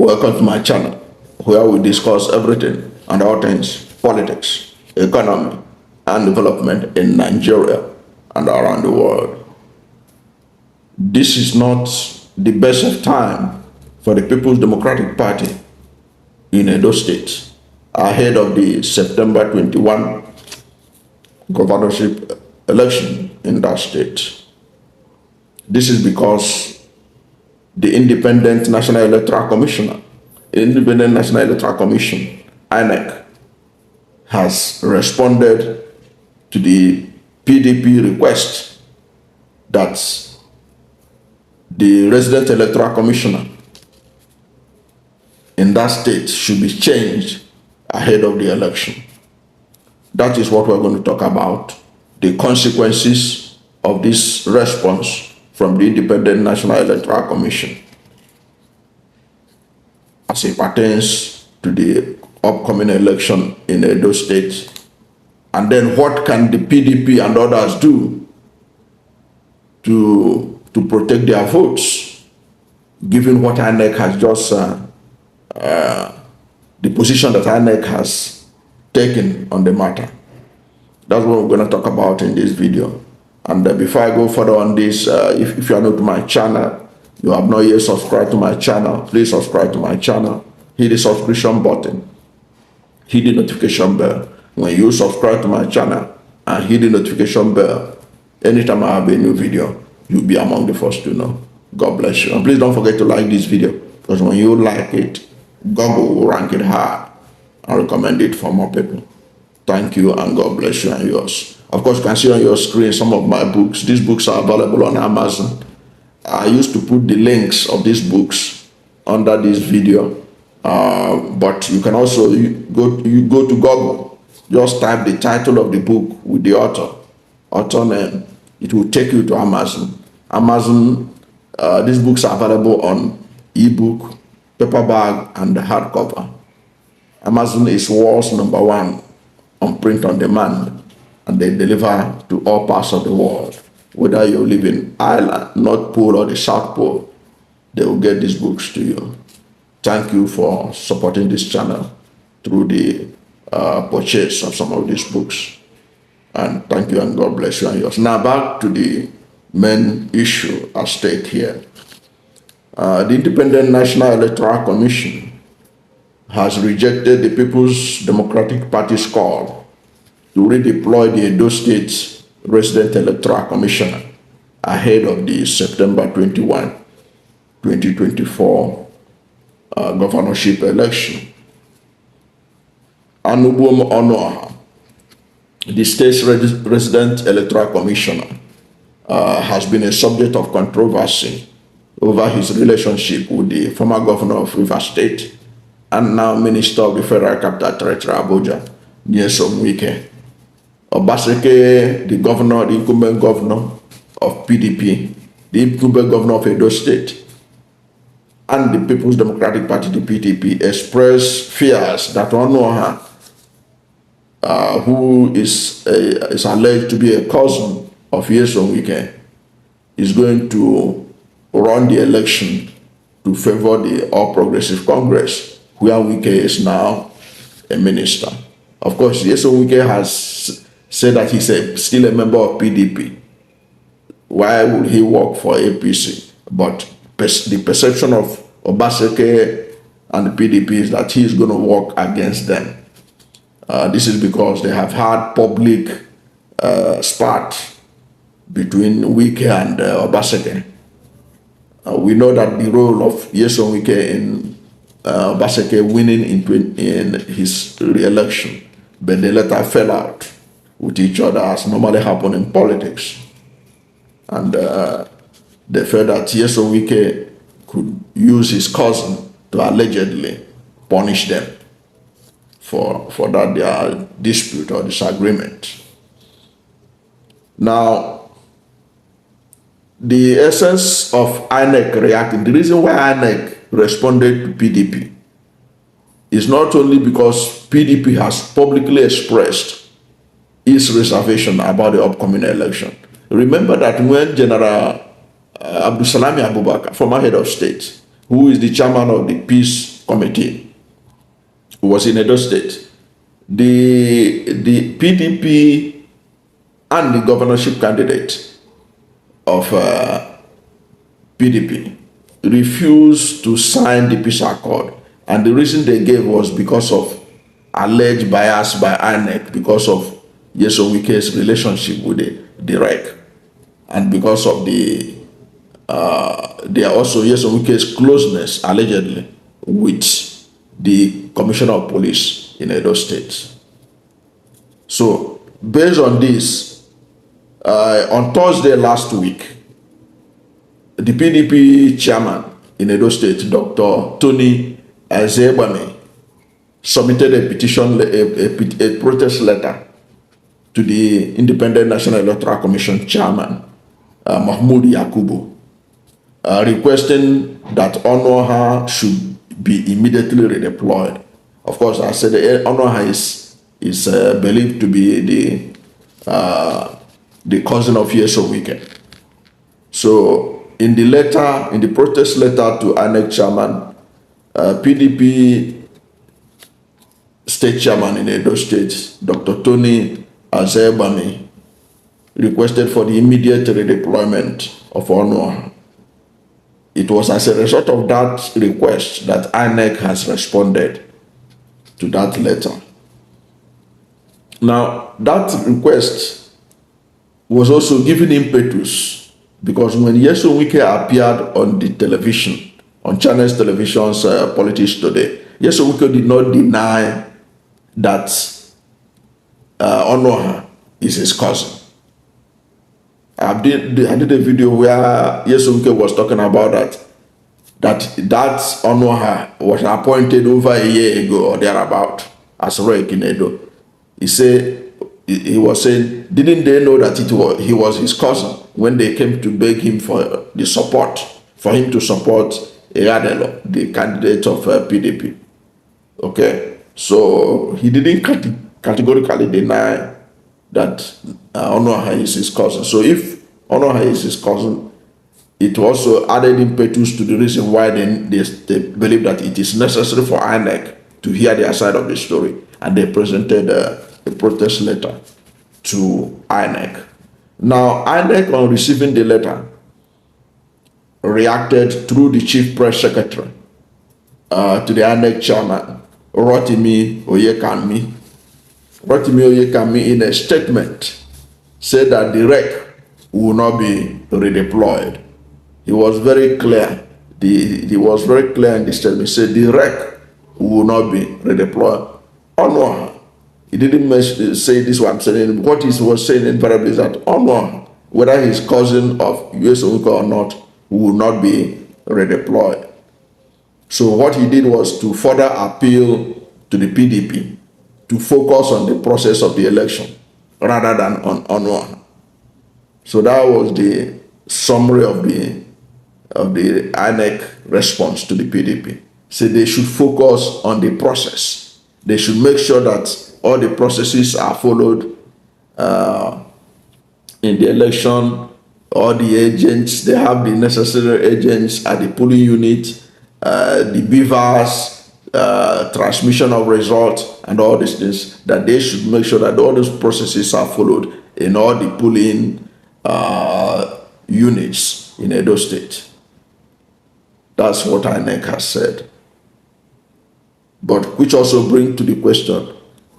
Welcome to my channel, where we discuss everything and all things politics, economy, and development in Nigeria and around the world. This is not the best of time for the People's Democratic Party in Edo State ahead of the September 21 governorship election in that state. This is because the Independent National Electoral Commissioner, INEC, has responded to the PDP request that the Resident Electoral Commissioner in that state should be changed ahead of the election. That is what we're going to talk about, the consequences of this response from the Independent National Electoral Commission as it pertains to the upcoming election in Edo State. And then what can the PDP and others do to protect their votes, given what INEC has just, the position that INEC has taken on the matter. That's what we're going to talk about in this video. And before I go further on this, if you are new to my channel, you have not yet subscribed to my channel, please subscribe to my channel. Hit the subscription button, hit the notification bell. When you subscribe to my channel and hit the notification bell, anytime I have a new video, you'll be among the first to know. God bless you. And please don't forget to like this video, because when you like it, Google will rank it high and recommend it for more people. Thank you, and God bless you and yours. Of course, you can see on your screen some of my books. These books are available on Amazon. I used to put the links of these books under this video, but you can also go to Google, just type the title of the book with the author name. It will take you to Amazon. These books are available on ebook, paperback, and hardcover. Amazon is world's #1 on print on demand, and they deliver to all parts of the world. Whether you live in Ireland, North Pole, or the South Pole, they will get these books to you. Thank you for supporting this channel through the purchase of some of these books. And thank you, and God bless you and yours. Now back to the main issue at stake here. The Independent National Electoral Commission has rejected the People's Democratic Party's call to redeploy the Edo State Resident Electoral Commissioner ahead of the September 21, 2024 governorship election. Anugbum Onuoha, the state's Resident Electoral Commissioner, has been a subject of controversy over his relationship with the former governor of Rivers State and now Minister of the Federal Capital Territory, Abuja, Nyesom Wike. Obaseki, the incumbent governor of PDP, the incumbent governor of Edo State, and the People's Democratic Party, the PDP, expressed fears that Onuoha, who is alleged to be a cousin of Nyesom Wike, is going to run the election to favor the All Progressive Congress, where Wike is now a minister. Of course, Nyesom Wike has said that he's still a member of PDP. Why would he work for APC? But the perception of Obaseki and the PDP is that he's going to work against them. This is because they have had public spat between Wike and Obaseki. We know that the role of Nyesom Wike in Obaseki winning in his re-election, but they later fell out with each other, as normally happen in politics. And they felt that Nyesom Wike could use his cousin to allegedly punish them for that their dispute or disagreement. Now, the essence of INEC reacting, the reason why INEC responded to PDP is not only because PDP has publicly expressed its reservation about the upcoming election. Remember that when General Abdusalami Abubakar, former head of state, who is the chairman of the Peace committee. It was in Edo State. The PDP and the governorship candidate of PDP refused to sign the peace accord, and the reason they gave was because of alleged bias by INEC, because of Nyesom Wike's relationship with the REC, and because of they are also Nyesom Wike's closeness allegedly with the Commissioner of Police in Edo State. So based on this, on Thursday last week, the PDP chairman in Edo State, Dr. Tony Azebami, submitted a petition, a protest letter to the Independent National Electoral Commission chairman, Mahmoud Yakubu, requesting that Onuoha should be immediately redeployed. Of course, I said Onuoha is believed to be the cousin of Nyesom Wike. So in the letter, in the protest letter to INEC chairman, PDP state chairman in Edo State, Dr. Tony Azebami, requested for the immediate redeployment of Onuoha. It was as a result of that request that INEC has responded to that letter. Now, that request was also given impetus because when Nyesom Wike appeared on the television, on Channels Television's Politics Today, Nyesom Wike did not deny that Onuoha is his cousin. I did a video where Nyesom Wike was talking about that Onuoha was appointed over a year ago or thereabout as REC in Edo. He was saying, didn't they know that he was his cousin when they came to beg him for the support, for him to support Eyadelo, the candidate of PDP? Okay, so he didn't categorically deny that Onuoha is his cousin. So if Onuoha is his cousin, it also added impetus to the reason why they believe that it is necessary for INEC to hear their side of the story, and they presented a protest letter to INEC. Now, INEC, on receiving the letter, reacted through the chief press secretary to the INEC chairman, Rotimi Oyekami. Rotimi Oyekami, in a statement, said that the REC will not be redeployed. He was very clear. He was very clear in the statement. He said the REC will not be redeployed. Onuoha, he didn't say this what I'm saying. What he was saying invariably is that Onuoha, whether he's cousin of Nyesom Wike or not, will not be redeployed. So what he did was to further appeal to the PDP to focus on the process of the election rather than on Onuoha. So that was the summary of the INEC response to the PDP. So they should focus on the process. They should make sure that all the processes are followed in the election. All the agents, they have the necessary agents at the polling unit, the beavers, transmission of results, and all these things, that they should make sure that all those processes are followed in all the polling units in Edo State. That's what INEC has said. But which also brings to the question,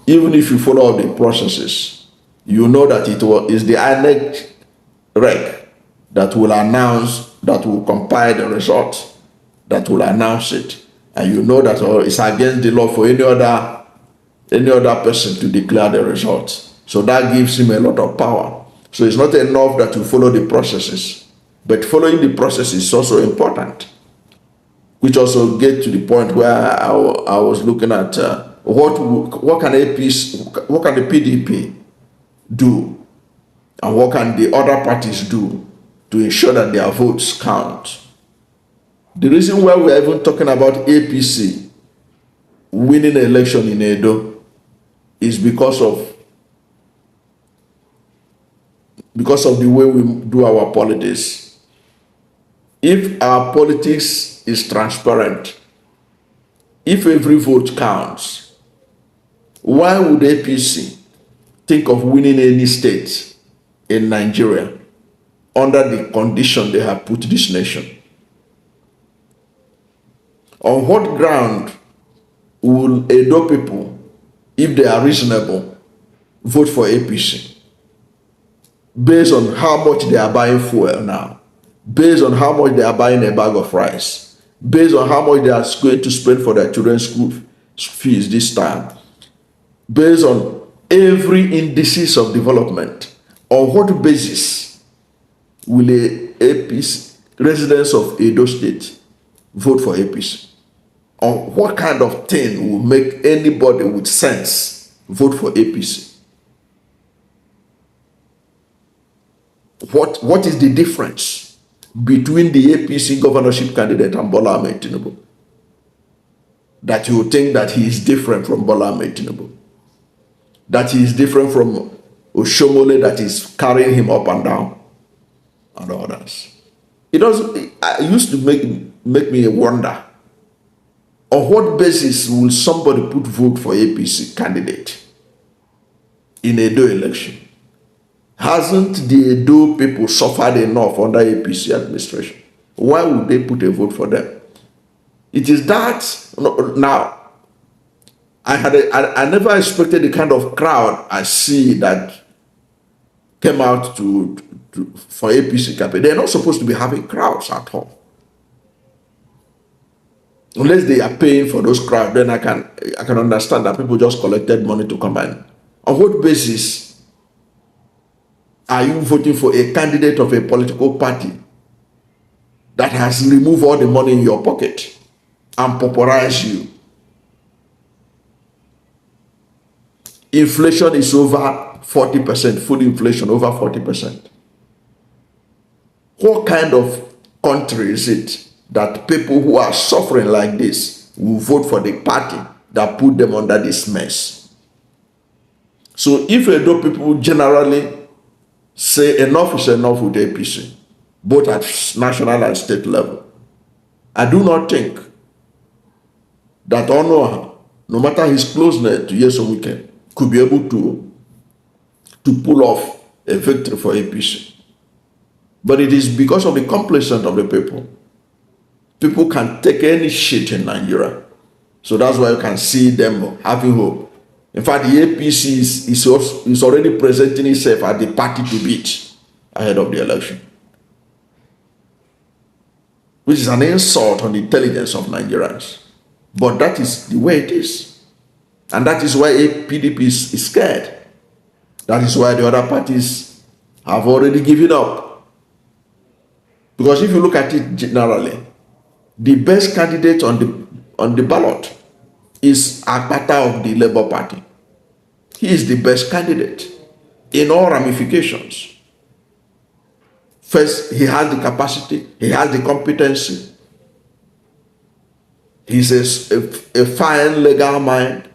even if you follow all the processes, you know that it is the INEC REC that will announce, that will compile the results, that will announce it. And you know that it's against the law for any other person to declare the results. So that gives him a lot of power. So it's not enough that you follow the processes, but following the process is also important. Which also get to the point where I was looking at what can the PDP do, and what can the other parties do to ensure that their votes count. The reason why we're even talking about APC winning an election in Edo is because of the way we do our politics. If our politics is transparent, If every vote counts, why would APC think of winning any state in Nigeria under the condition they have put this nation? On what ground will Edo people, if they are reasonable, vote for APC? Based on how much they are buying fuel now, based on how much they are buying a bag of rice, based on how much they are going to spend for their children's school fees this time, based on every indices of development, on what basis will a APC, residents of Edo State, vote for APC? On what kind of thing will make anybody with sense vote for APC? What is the difference between the APC governorship candidate and Bola Ahmed Tinubu that you think that he is different from Bola Ahmed Tinubu? That he is different from Oshomole that is carrying him up and down and others? It used to make me wonder, on what basis will somebody put vote for APC candidate in a Edo election? Hasn't the Edo people suffered enough under APC administration? Why would they put a vote for them? It is that now. I never expected the kind of crowd I see that came out for APC campaign. They're not supposed to be having crowds at all. Unless they are paying for those crowds, then I can understand that people just collected money to come in. On what basis are you voting for a candidate of a political party that has removed all the money in your pocket and pauperized you? Inflation is over 40%, food inflation over 40%. What kind of country is it that people who are suffering like this will vote for the party that put them under this mess? So if Edo people generally say enough is enough with APC, both at national and state level, I do not think that Onuoha, no matter his closeness to Nyesom Wike, could be able to pull off a victory for APC. But it is because of the complacence of the people. People can take any shit in Nigeria. So that's why you can see them having hope. In fact, the APC is already presenting itself as the party to beat ahead of the election, which is an insult on the intelligence of Nigerians. But that is the way it is. And that is why PDP is scared. That is why the other parties have already given up. Because if you look at it generally, the best candidate on the ballot is Akpata of the Labour Party. He is the best candidate in all ramifications. First, he has the capacity, he has the competency. He's a fine legal mind.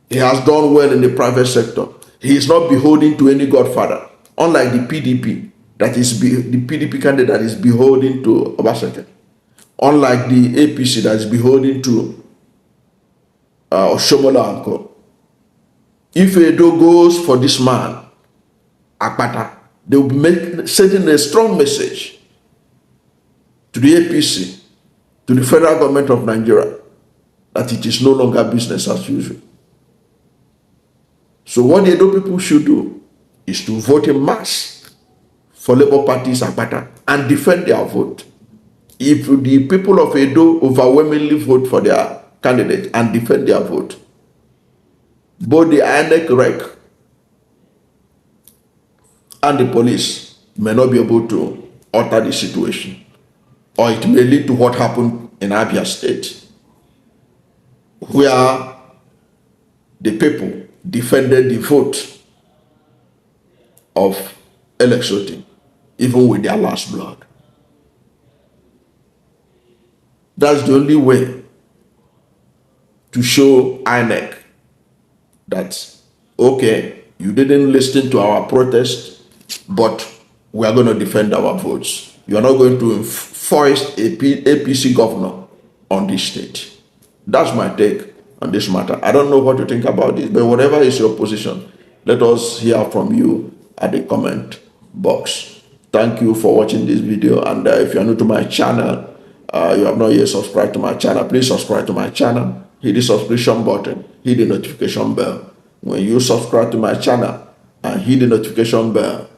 He has done well in the private sector. He is not beholden to any godfather, unlike the PDP, that is the PDP candidate that is beholden to Obaseki. Unlike the APC that is beholden to Oshomola and Co. If Edo goes for this man, Akpata, they will be sending a strong message to the APC, to the federal government of Nigeria, that it is no longer business as usual. So what the Edo people should do is to vote in mass for Labour Party's Akpata and defend their vote. If the people of Edo overwhelmingly vote for their candidate and defend their vote, both the INEC rec and the police may not be able to alter the situation, or it may lead to what happened in Abia State, where the people defended the vote of Electoral, even with their last blood. That's the only way to show INEC that, okay, you didn't listen to our protest, but we are going to defend our votes. You are not going to foist a APC governor on this state. That's my take on this matter. I don't know what you think about this, but whatever is your position, let us hear from you at the comment box. Thank you for watching this video, and if you are new to my channel, you have not yet subscribed to my channel, please subscribe to my channel, hit the subscription button, hit the notification bell. When you subscribe to my channel and hit the notification bell,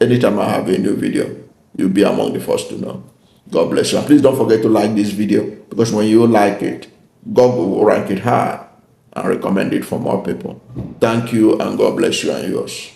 anytime I have a new video, you'll be among the first to know. God bless you. And please don't forget to like this video, because when you like it, Google will rank it high and recommend it for more people. Thank you, and God bless you and yours.